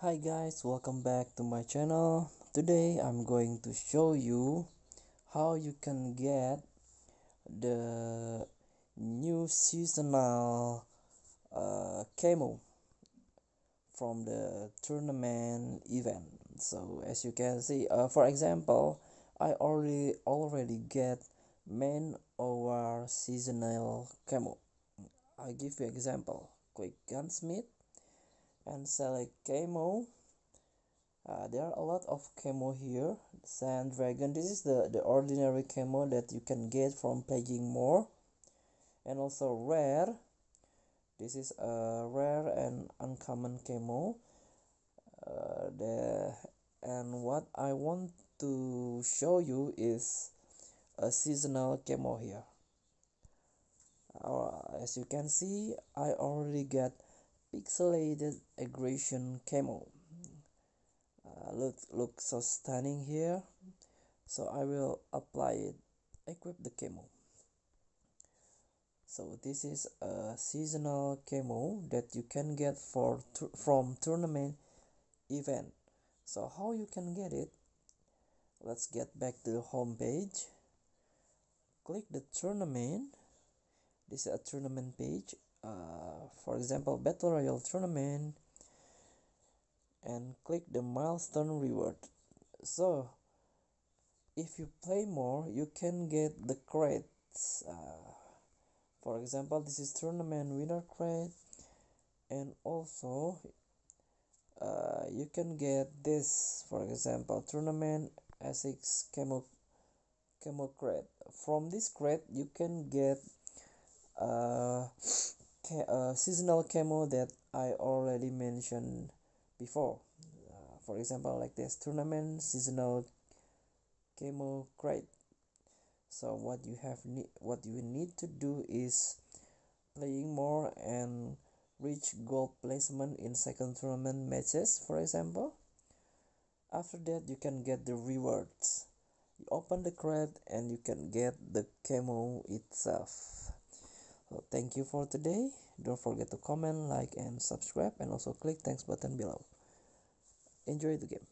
Hi guys, welcome back to my channel. Today I'm going to show you how you can get the new seasonal camo from the tournament event. So as you can see, for example, I already get main over seasonal camo. I give you example. Click gunsmith and select camo. There are a lot of camo here. Sand dragon, this is the ordinary camo that you can get from playing more, and also rare. This is a rare and uncommon camo. And what I want to show you is a seasonal camo here. As you can see, I already got pixelated aggression camo. Look so stunning here. So I will apply it, equip the camo. So this is a seasonal camo that you can get from tournament event. So how you can get it? Let's get back to the home page. Click the tournament. This is a tournament page. For example, battle royale tournament, and click the milestone reward. So if you play more, you can get the crates. For example, this is tournament winner crate, and also you can get this, for example, tournament S6 camo crate. From this crate you can get uh, seasonal camo that I already mentioned before. For example, like this tournament seasonal camo crate. So what you need to do is playing more and reach gold placement in second tournament matches, for example. After that you can get the rewards. You open the crate and you can get the camo itself. So thank you for today. Don't forget to comment, like, and subscribe, and also click thanks button below. Enjoy the game.